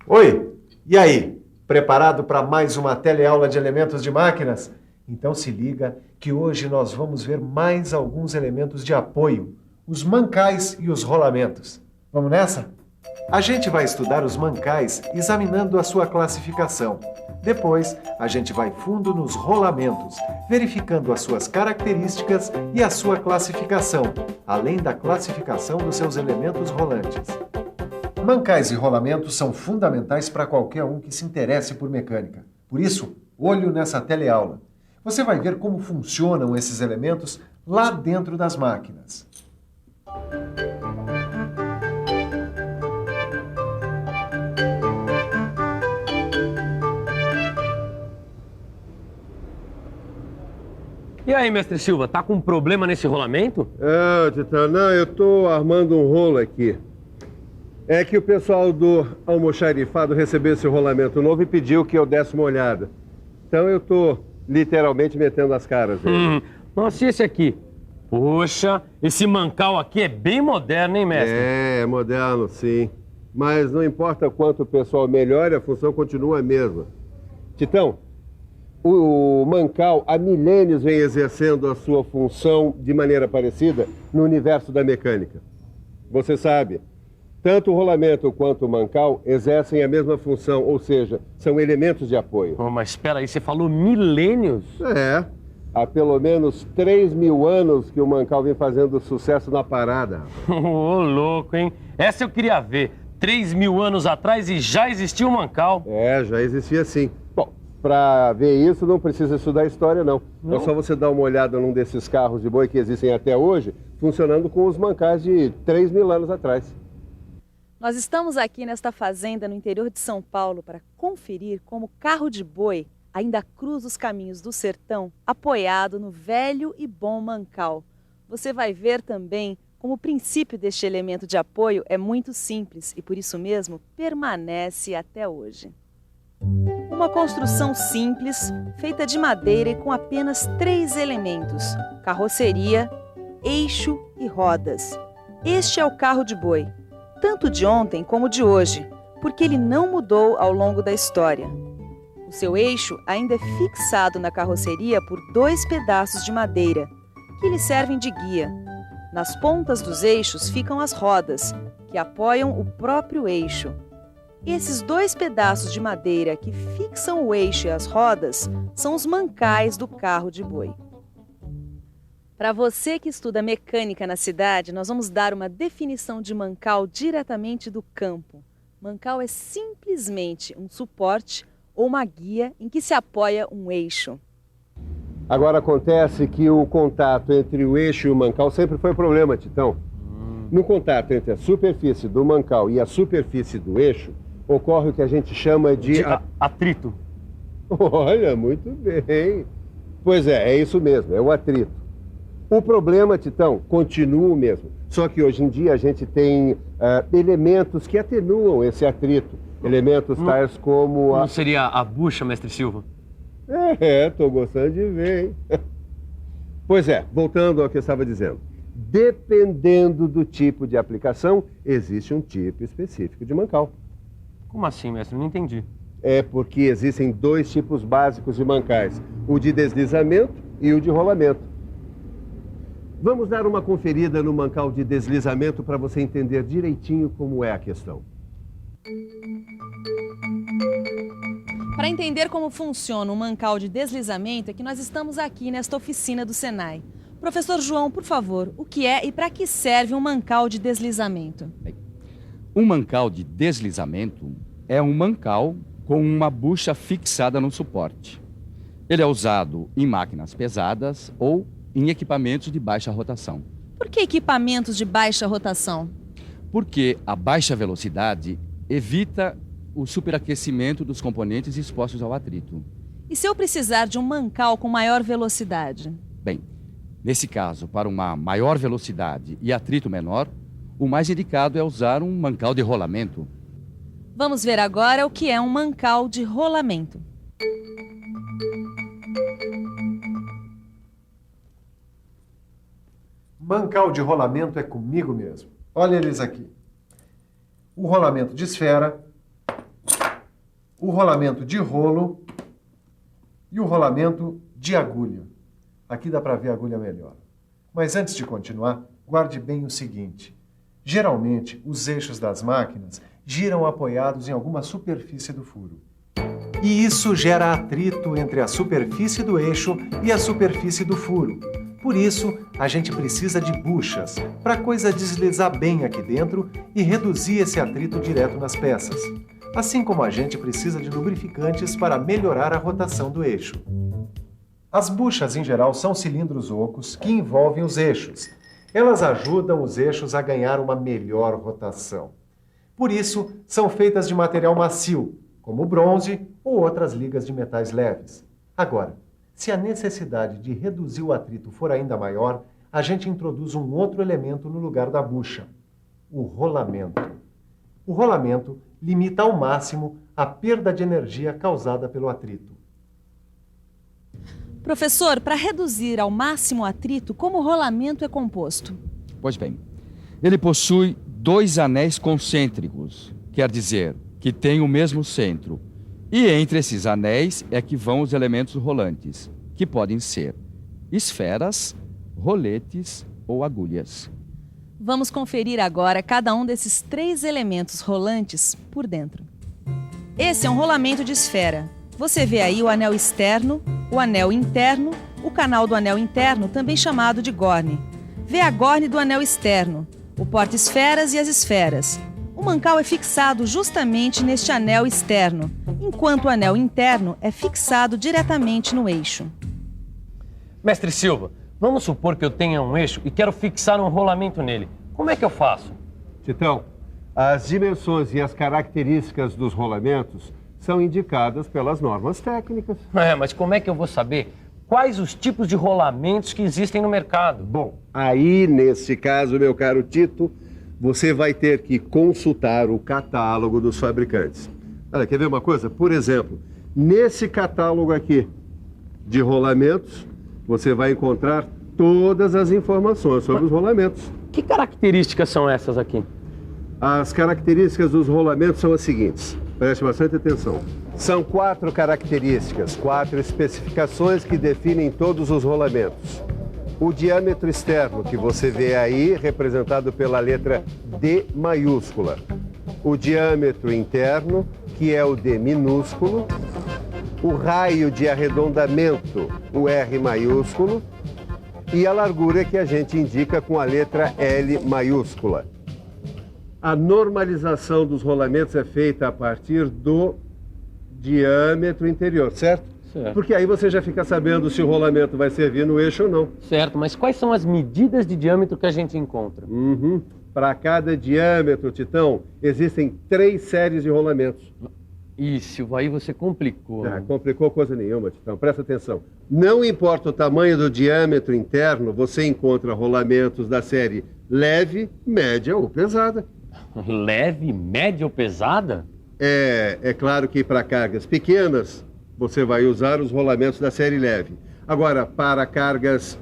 Oi, e aí? Preparado para mais uma teleaula de elementos de máquinas? Então se liga que hoje nós vamos ver mais alguns elementos de apoio, os mancais e os rolamentos. Vamos nessa? A gente vai estudar os mancais examinando a sua classificação. Depois, a gente vai fundo nos rolamentos, verificando as suas características e a sua classificação, além da classificação dos seus elementos rolantes. Mancais e rolamentos são fundamentais para qualquer um que se interesse por mecânica. Por isso, olho nessa teleaula. Você vai ver como funcionam esses elementos lá dentro das máquinas. E aí, mestre Silva, tá com um problema nesse rolamento? Titã, não, eu tô armando um rolo aqui. É que o pessoal do almoxarifado recebeu esse rolamento novo e pediu que eu desse uma olhada. Então eu tô literalmente metendo as caras. Nossa, e esse aqui? Poxa, esse mancal aqui é bem moderno, hein, mestre? É moderno, sim. Mas não importa quanto o pessoal melhore, a função continua a mesma. Titão, o mancal há milênios vem exercendo a sua função de maneira parecida no universo da mecânica. Você sabe, tanto o rolamento quanto o mancal exercem a mesma função, ou seja, são elementos de apoio. Oh, mas espera aí, você falou milênios? Há pelo menos 3.000 anos que o mancal vem fazendo sucesso na parada. Ô, louco, hein? Essa eu queria ver. 3.000 anos atrás e já existia o mancal. Já existia sim. Bom, para ver isso não precisa estudar história, não. É só você dar uma olhada num desses carros de boi que existem até hoje, funcionando com os mancais de 3.000 anos atrás. Nós estamos aqui nesta fazenda no interior de São Paulo para conferir como o carro de boi ainda cruza os caminhos do sertão apoiado no velho e bom mancal. Você vai ver também como o princípio deste elemento de apoio é muito simples e por isso mesmo permanece até hoje. Uma construção simples, feita de madeira e com apenas 3 elementos: carroceria, eixo e rodas. Este é o carro de boi, tanto de ontem como de hoje, porque ele não mudou ao longo da história. O seu eixo ainda é fixado na carroceria por 2 pedaços de madeira, que lhe servem de guia. Nas pontas dos eixos ficam as rodas, que apoiam o próprio eixo. Esses 2 pedaços de madeira que fixam o eixo e as rodas são os mancais do carro de boi. Para você que estuda mecânica na cidade, nós vamos dar uma definição de mancal diretamente do campo. Mancal é simplesmente um suporte ou uma guia em que se apoia um eixo. Agora acontece que o contato entre o eixo e o mancal sempre foi problema, Titão. No contato entre a superfície do mancal e a superfície do eixo, ocorre o que a gente chama de atrito. Olha, muito bem. Pois é isso mesmo, é o atrito. O problema, Titão, continua o mesmo. Só que hoje em dia a gente tem elementos que atenuam esse atrito. Elementos tais como Não seria a bucha, mestre Silva? Tô gostando de ver, hein? Pois é, voltando ao que eu estava dizendo. Dependendo do tipo de aplicação, existe um tipo específico de mancal. Como assim, mestre? Não entendi. É porque existem 2 tipos básicos de mancais. O de deslizamento e o de rolamento. Vamos dar uma conferida no mancal de deslizamento para você entender direitinho como é a questão. Para entender como funciona o mancal de deslizamento é que nós estamos aqui nesta oficina do Senai. Professor João, por favor, o que é e para que serve um mancal de deslizamento? Um mancal de deslizamento é um mancal com uma bucha fixada no suporte. Ele é usado em máquinas pesadas ou em equipamentos de baixa rotação. Por que equipamentos de baixa rotação? Porque a baixa velocidade evita o superaquecimento dos componentes expostos ao atrito. E se eu precisar de um mancal com maior velocidade? Bem, nesse caso, para uma maior velocidade e atrito menor, o mais indicado é usar um mancal de rolamento. Vamos ver agora o que é um mancal de rolamento. Mancal de rolamento é comigo mesmo. Olha eles aqui. O rolamento de esfera, o rolamento de rolo e o rolamento de agulha. Aqui dá para ver a agulha melhor. Mas antes de continuar, guarde bem o seguinte. Geralmente, os eixos das máquinas giram apoiados em alguma superfície do furo. E isso gera atrito entre a superfície do eixo e a superfície do furo. Por isso, a gente precisa de buchas, para a coisa deslizar bem aqui dentro e reduzir esse atrito direto nas peças. Assim como a gente precisa de lubrificantes para melhorar a rotação do eixo. As buchas, em geral, são cilindros ocos que envolvem os eixos. Elas ajudam os eixos a ganhar uma melhor rotação. Por isso, são feitas de material macio, como bronze ou outras ligas de metais leves. Agora, se a necessidade de reduzir o atrito for ainda maior, a gente introduz um outro elemento no lugar da bucha: o rolamento. O rolamento limita ao máximo a perda de energia causada pelo atrito. Professor, para reduzir ao máximo o atrito, como o rolamento é composto? Pois bem, ele possui 2 anéis concêntricos, quer dizer, que têm o mesmo centro. E entre esses anéis é que vão os elementos rolantes, que podem ser esferas, roletes ou agulhas. Vamos conferir agora cada um desses 3 elementos rolantes por dentro. Esse é um rolamento de esfera. Você vê aí o anel externo, o anel interno, o canal do anel interno, também chamado de górne. Vê a górne do anel externo, o porta-esferas e as esferas. O mancal é fixado justamente neste anel externo, enquanto o anel interno é fixado diretamente no eixo. Mestre Silva, vamos supor que eu tenha um eixo e quero fixar um rolamento nele. Como é que eu faço? Titão, as dimensões e as características dos rolamentos são indicadas pelas normas técnicas. Mas como é que eu vou saber quais os tipos de rolamentos que existem no mercado? Bom, aí nesse caso, meu caro Tito, você vai ter que consultar o catálogo dos fabricantes. Olha, quer ver uma coisa? Por exemplo, nesse catálogo aqui de rolamentos, você vai encontrar todas as informações sobre os rolamentos. Que características são essas aqui? As características dos rolamentos são as seguintes. Preste bastante atenção. São 4 características, 4 especificações que definem todos os rolamentos. O diâmetro externo, que você vê aí, representado pela letra D maiúscula. O diâmetro interno, que é o D minúsculo. O raio de arredondamento, o R maiúsculo. E a largura, que a gente indica com a letra L maiúscula. A normalização dos rolamentos é feita a partir do diâmetro interior, certo? Certo. Porque aí você já fica sabendo se o rolamento vai servir no eixo ou não. Certo, mas quais são as medidas de diâmetro que a gente encontra? Para cada diâmetro, Titão, existem 3 séries de rolamentos. Isso, aí você complicou. Complicou coisa nenhuma, Titão. Presta atenção. Não importa o tamanho do diâmetro interno, você encontra rolamentos da série leve, média ou pesada. Leve, média ou pesada? É claro que para cargas pequenas, você vai usar os rolamentos da série leve. Agora, para cargas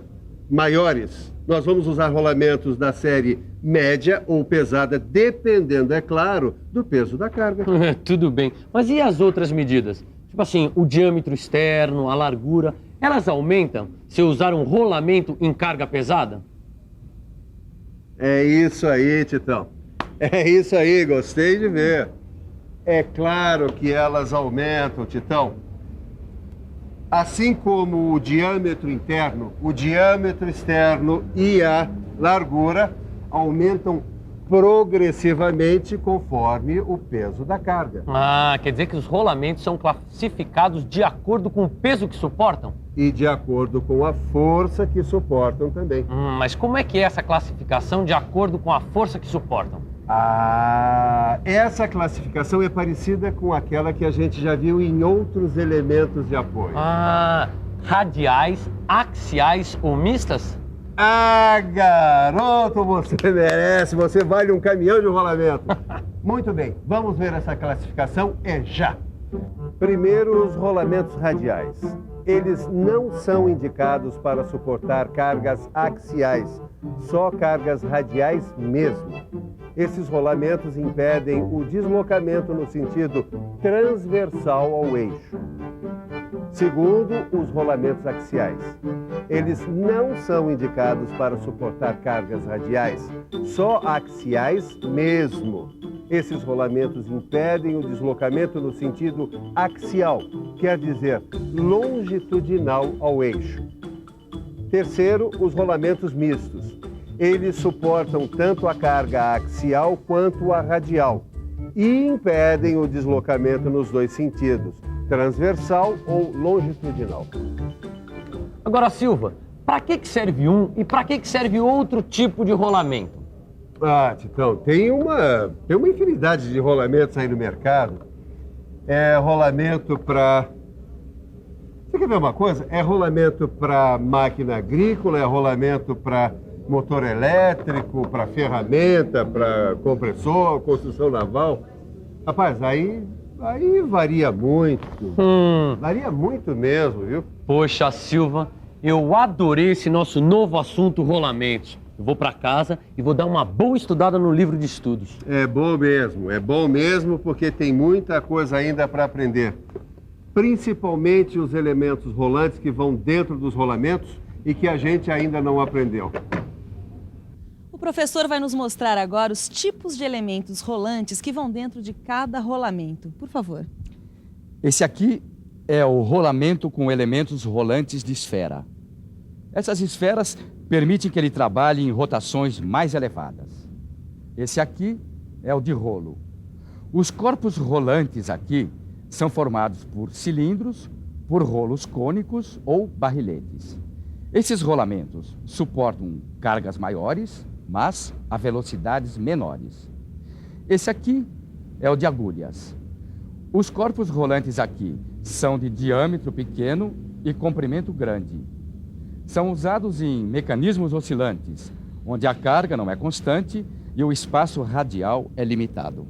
maiores, nós vamos usar rolamentos da série média ou pesada, dependendo, é claro, do peso da carga. Tudo bem, mas e as outras medidas? Tipo assim, o diâmetro externo, a largura, elas aumentam se eu usar um rolamento em carga pesada? É isso aí, Titão. É isso aí, gostei de ver. É claro que elas aumentam, Titão. Assim como o diâmetro interno, o diâmetro externo e a largura aumentam progressivamente conforme o peso da carga. Quer dizer que os rolamentos são classificados de acordo com o peso que suportam? E de acordo com a força que suportam também. Mas como é que é essa classificação de acordo com a força que suportam? Essa classificação é parecida com aquela que a gente já viu em outros elementos de apoio. Radiais, axiais ou mistas? Garoto, você merece, você vale um caminhão de rolamento. Muito bem, vamos ver essa classificação já. Primeiro, os rolamentos radiais. Eles não são indicados para suportar cargas axiais, só cargas radiais mesmo. Esses rolamentos impedem o deslocamento no sentido transversal ao eixo. Segundo, os rolamentos axiais. Eles não são indicados para suportar cargas radiais, só axiais mesmo. Esses rolamentos impedem o deslocamento no sentido axial, quer dizer, longitudinal ao eixo. Terceiro, os rolamentos mistos. Eles suportam tanto a carga axial quanto a radial e impedem o deslocamento nos dois sentidos, transversal ou longitudinal. Agora, Silva, para que serve um e para que serve outro tipo de rolamento? Ah, Titão, tem uma infinidade de rolamentos aí no mercado. É rolamento para... Você quer ver uma coisa? É rolamento para máquina agrícola, é rolamento para motor elétrico, para ferramenta, para compressor, construção naval. Rapaz, aí varia muito. Varia muito mesmo, viu? Poxa, Silva, eu adorei esse nosso novo assunto, rolamentos. Eu vou para casa e vou dar uma boa estudada no livro de estudos. É bom mesmo porque tem muita coisa ainda para aprender. Principalmente os elementos rolantes que vão dentro dos rolamentos e que a gente ainda não aprendeu. O professor vai nos mostrar agora os tipos de elementos rolantes que vão dentro de cada rolamento. Por favor. Esse aqui é o rolamento com elementos rolantes de esfera. Essas esferas permitem que ele trabalhe em rotações mais elevadas. Esse aqui é o de rolo. Os corpos rolantes aqui são formados por cilindros, por rolos cônicos ou barriletes. Esses rolamentos suportam cargas maiores, mas a velocidades menores. Esse aqui é o de agulhas. Os corpos rolantes aqui são de diâmetro pequeno e comprimento grande. São usados em mecanismos oscilantes, onde a carga não é constante e o espaço radial é limitado.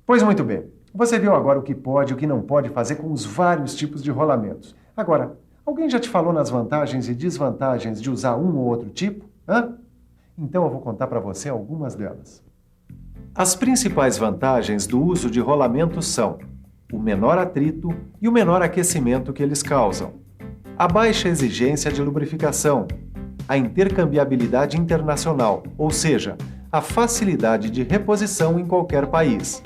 Pois muito bem. Você viu agora o que pode e o que não pode fazer com os vários tipos de rolamentos. Agora, alguém já te falou nas vantagens e desvantagens de usar um ou outro tipo? Hã? Então eu vou contar para você algumas delas. As principais vantagens do uso de rolamentos são o menor atrito e o menor aquecimento que eles causam, a baixa exigência de lubrificação, a intercambiabilidade internacional, ou seja, a facilidade de reposição em qualquer país.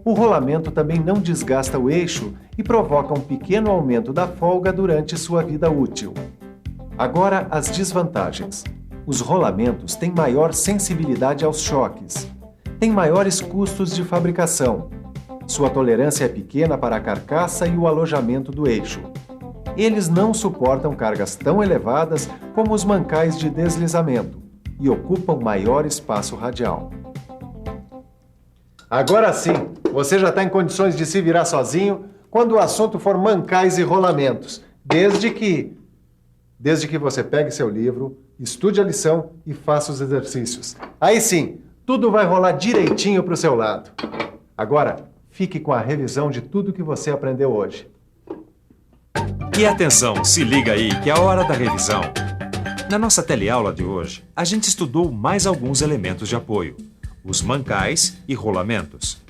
O rolamento também não desgasta o eixo e provoca um pequeno aumento da folga durante sua vida útil. Agora, as desvantagens. Os rolamentos têm maior sensibilidade aos choques, têm maiores custos de fabricação. Sua tolerância é pequena para a carcaça e o alojamento do eixo. Eles não suportam cargas tão elevadas como os mancais de deslizamento e ocupam maior espaço radial. Agora sim, você já está em condições de se virar sozinho quando o assunto for mancais e rolamentos, desde que você pegue seu livro, estude a lição e faça os exercícios. Aí sim, tudo vai rolar direitinho para o seu lado. Agora, fique com a revisão de tudo que você aprendeu hoje. E atenção, se liga aí que é a hora da revisão. Na nossa teleaula de hoje, a gente estudou mais alguns elementos de apoio, os mancais e rolamentos.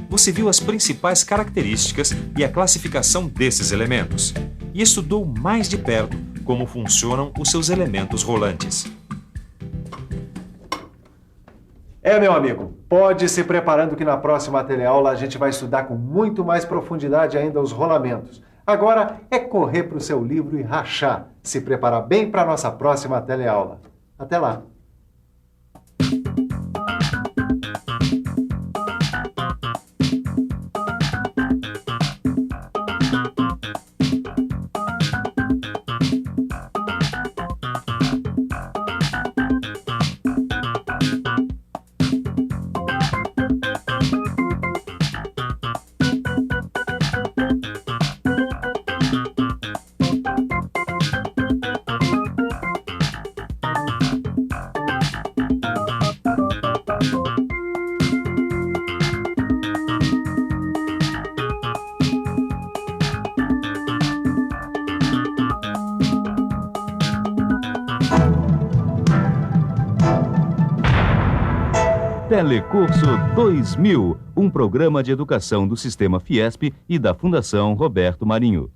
Você viu as principais características e a classificação desses elementos e estudou mais de perto como funcionam os seus elementos rolantes. Meu amigo, pode ir se preparando que na próxima teleaula a gente vai estudar com muito mais profundidade ainda os rolamentos. Agora é correr para o seu livro e rachar, se preparar bem para a nossa próxima teleaula. Até lá! Telecurso 2000, um programa de educação do Sistema Fiesp e da Fundação Roberto Marinho.